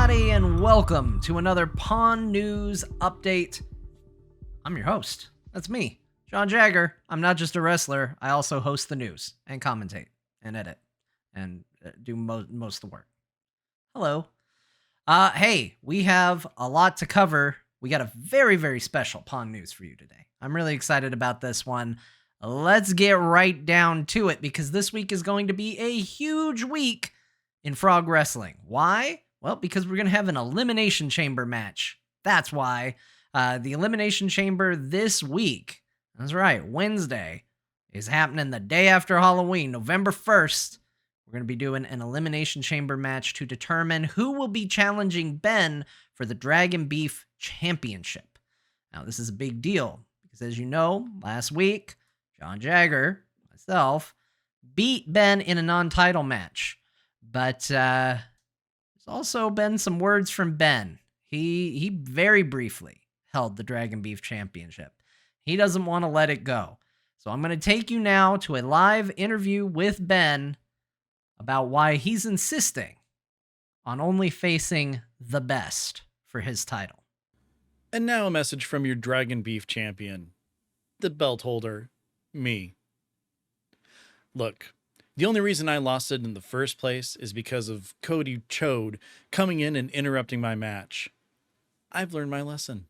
everybody, and welcome to another Pawn News Update. I'm your host. That's me, John Jagger. I'm not just a wrestler. I also host the news and commentate and edit and do most of the work. Hello. Hey, we have a lot to cover. We got a very, very special Pawn News for you today. I'm really excited about this one. Let's get right down to it because this week is going to be a huge week in Frog Wrestling. Why? Well, because we're going to have an Elimination Chamber match. That's why. The Elimination Chamber this week, that's right, Wednesday, is happening the day after Halloween, November 1st. We're going to be doing an Elimination Chamber match to determine who will be challenging Ben for the Dragon Beef Championship. Now, this is a big deal because, as you know, last week, John Jagger, myself, beat Ben in a non-title match. But there's also been some words from Ben. He very briefly held the Dragon Beef Championship. He doesn't want to let it go. So I'm going to take you now to a live interview with Ben about why he's insisting on only facing the best for his title. And now a message from your Dragon Beef champion, the belt holder, me. Look, the only reason I lost it in the first place is because of Cody Chode coming in and interrupting my match. I've learned my lesson.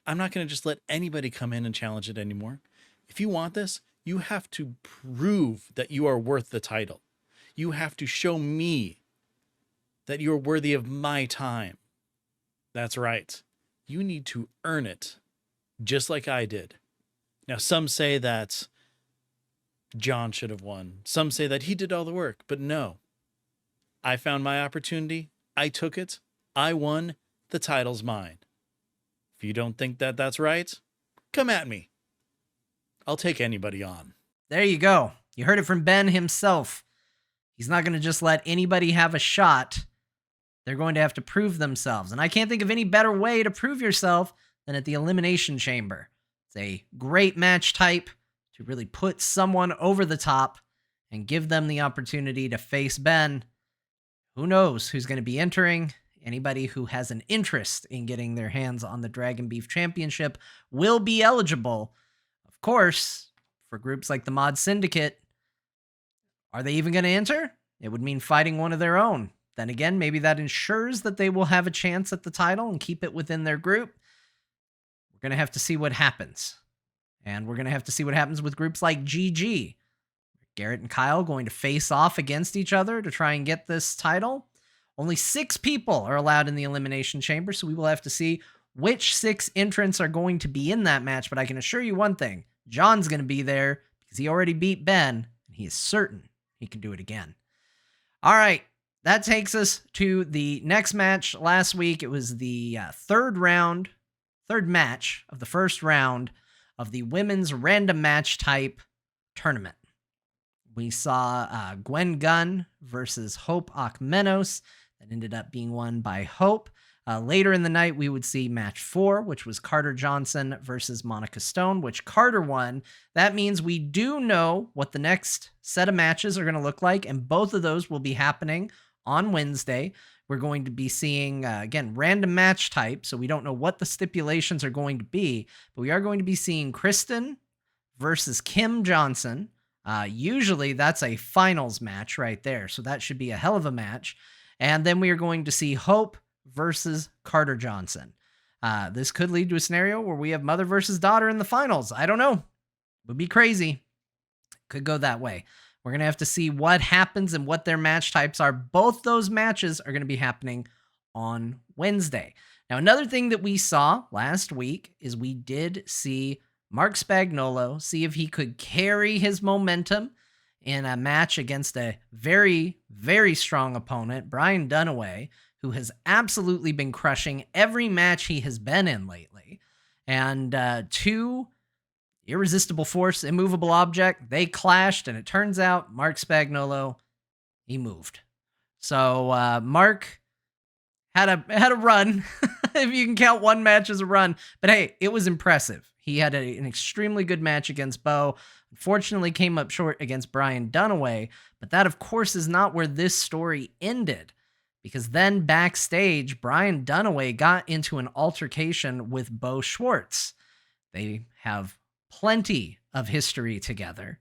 I'm not going to just let anybody come in and challenge it anymore. If you want this, you have to prove that you are worth the title. You have to show me that you're worthy of my time. That's right. You need to earn it, just like I did. Now, some say that John should have won. Some say that he did all the work, but no. I found my opportunity. I took it. I won. The title's mine. If you don't think that that's right, come at me. I'll take anybody on. There you go. You heard it from Ben himself. He's not going to just let anybody have a shot. They're going to have to prove themselves. And I can't think of any better way to prove yourself than at the Elimination Chamber. It's a great match type to really put someone over the top and give them the opportunity to face Ben. Who knows who's going to be entering? Anybody who has an interest in getting their hands on the Dragon Beef Championship will be eligible. Of course, for groups like the Mod Syndicate, are they even going to enter? It would mean fighting one of their own. Then again, maybe that ensures that they will have a chance at the title and keep it within their group. We're going to have to see what happens. And we're going to have to see what happens with groups like GG. Garrett and Kyle going to face off against each other to try and get this title. Only 6 people are allowed in the Elimination Chamber, so we will have to see which 6 entrants are going to be in that match. But I can assure you one thing. John's going to be there because he already beat Ben, and he is certain he can do it again. All right, that takes us to the next match. Last week, it was the third match of the first round of the women's random match type tournament. We saw Gwen Gunn versus Hope Akmenos. That ended up being won by Hope. Later in the night, we would see match 4, which was Carter Johnson versus Monica Stone, which Carter won. That means we do know what the next set of matches are going to look like, and both of those will be happening on Wednesday. We're going to be seeing, again, random match type, so we don't know what the stipulations are going to be, but we are going to be seeing Kristen versus Kim Johnson. Usually that's a finals match right there, so that should be a hell of a match. And then we are going to see Hope versus Carter Johnson. This could lead to a scenario where we have mother versus daughter in the finals. I don't know. Would be crazy. Could go that way. We're going to have to see what happens and what their match types are. Both those matches are going to be happening on Wednesday. Now, another thing that we saw last week is we did see Mark Spagnuolo see if he could carry his momentum in a match against a very, very strong opponent, Brian Dunaway, who has absolutely been crushing every match he has been in lately. And 2 irresistible force, immovable object, they clashed, and it turns out Mark Spagnuolo, he moved. So Mark had a run, if you can count one match as a run. But hey, it was impressive. He had an extremely good match against Beau. Unfortunately, came up short against Brian Dunaway. But that, of course, is not where this story ended. because then backstage, Brian Dunaway got into an altercation with Beau Schwartz. They have plenty of history together.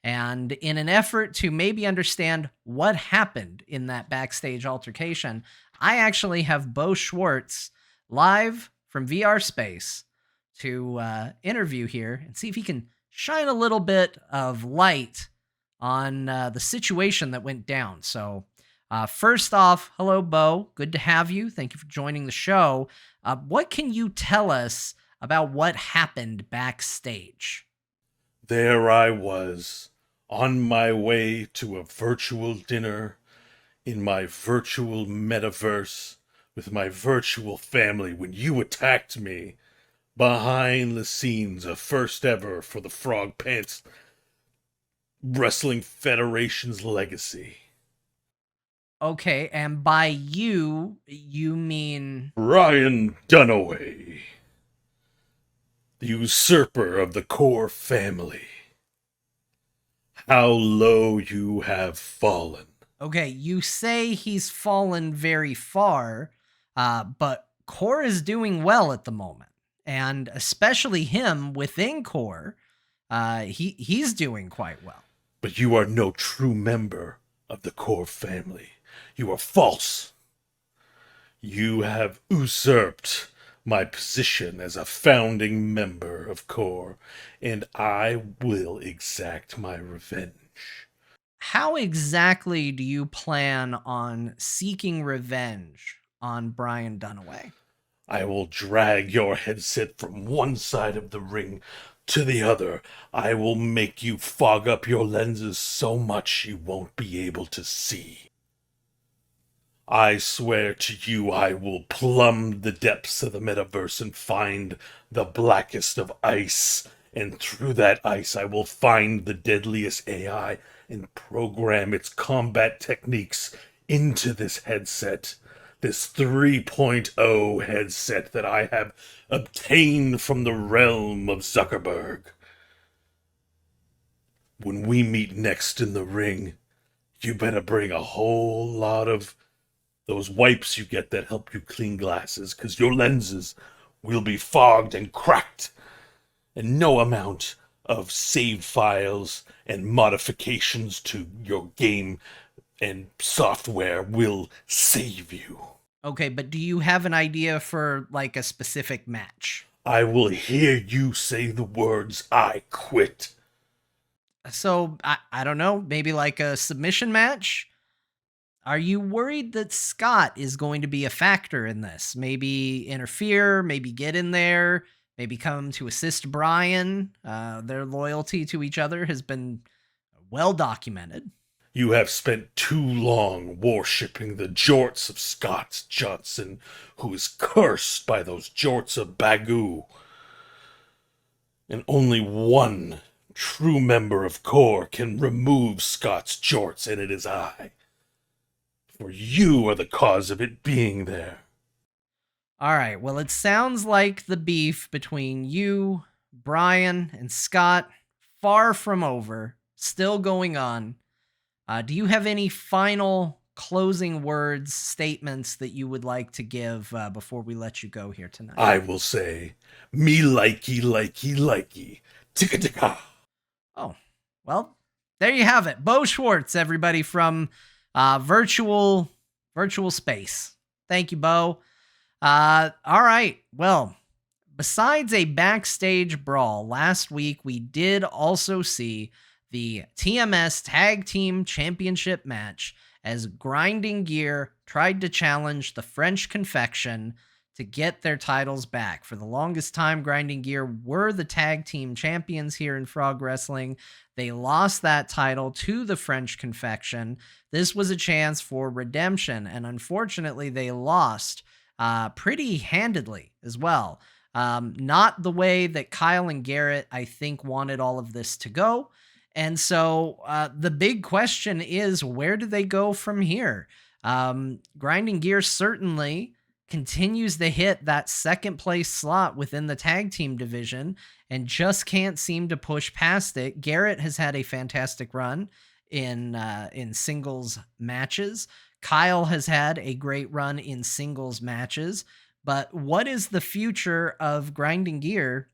And in an effort to maybe understand what happened in that backstage altercation, I actually have Beau Schwartz live from VR Space to interview here and see if he can shine a little bit of light on the situation that went down. So, first off, hello, Beau. Good to have you. Thank you for joining the show. What can you tell us about what happened backstage? There I was, on my way to a virtual dinner in my virtual metaverse with my virtual family when you attacked me. Behind the scenes, a first ever for the Frog Pants Wrestling Federation's legacy. Okay, and by you mean... Brian Dunaway, the usurper of the core family. How low you have fallen. Okay, you say he's fallen very far, but Core is doing well at the moment. And especially him within Core, he's doing quite well. But you are no true member of the core family. You are false. You have usurped my position as a founding member of core, and I will exact my revenge. How exactly do you plan on seeking revenge on Brian Dunaway? I will drag your headset from one side of the ring to the other. I will make you fog up your lenses so much you won't be able to see. I swear to you I will plumb the depths of the metaverse and find the blackest of ice. And through that ice I will find the deadliest AI and program its combat techniques into this headset. This 3.0 headset that I have obtained from the realm of Zuckerberg. When we meet next in the ring, you better bring a whole lot of those wipes you get that help you clean glasses, because your lenses will be fogged and cracked, and no amount of save files and modifications to your game and software will save you. Okay, but do you have an idea for like a specific match? I will hear you say the words, I quit. So, I don't know, maybe like a submission match? Are you worried that Scott is going to be a factor in this? Maybe interfere, maybe get in there, maybe come to assist Brian? Their loyalty to each other has been well documented. You have spent too long worshipping the jorts of Scott Johnson, who is cursed by those jorts of Bagoo. And only one true member of core can remove Scott's jorts, and it is I. For you are the cause of it being there. All right, well, it sounds like the beef between you, Brian, and Scott, far from over, still going on. Do you have any final closing words, statements that you would like to give before we let you go here tonight? I will say, me likey, likey, likey, ticka ticka. Oh, well, there you have it. Beau Schwartz, everybody, from virtual space. Thank you, Beau. All right. Well, besides a backstage brawl, last week we did also see the TMS Tag Team Championship match as Grinding Gear tried to challenge the French Confection to get their titles back. For the longest time, Grinding Gear were the tag team champions here in Frog Wrestling. They lost that title to the French Confection. This was a chance for redemption, and unfortunately, they lost pretty handedly as well. Not the way that Kyle and Garrett, I think, wanted all of this to go. And so the big question is, where do they go from here? Grinding Gear certainly continues to hit that second place slot within the tag team division and just can't seem to push past it. Garrett has had a fantastic run in singles matches. Kyle has had a great run in singles matches, but what is the future of Grinding Gear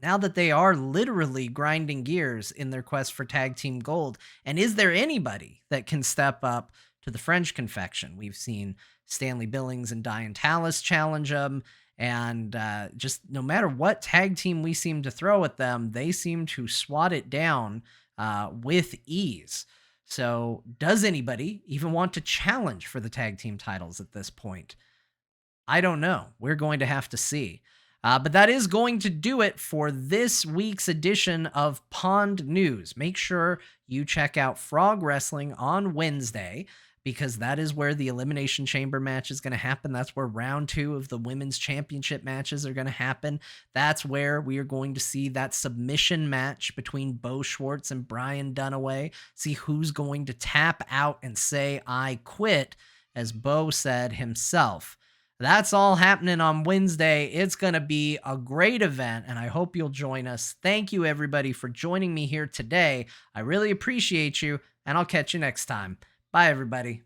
now that they are literally grinding gears in their quest for tag team gold? And is there anybody that can step up to the French Confection? We've seen Stanley Billings and Diane Tallis challenge them, and just no matter what tag team we seem to throw at them, they seem to swat it down with ease. So does anybody even want to challenge for the tag team titles at this point? I don't know. We're going to have to see. But that is going to do it for this week's edition of Pond News. Make sure you check out Frog Wrestling on Wednesday, because that is where the Elimination Chamber match is going to happen. That's where round 2 of the Women's Championship matches are going to happen. That's where we are going to see that submission match between Beau Schwartz and Brian Dunaway. See who's going to tap out and say, "I quit," as Beau said himself. That's all happening on Wednesday. It's going to be a great event, and I hope you'll join us. Thank you, everybody, for joining me here today. I really appreciate you, and I'll catch you next time. Bye, everybody.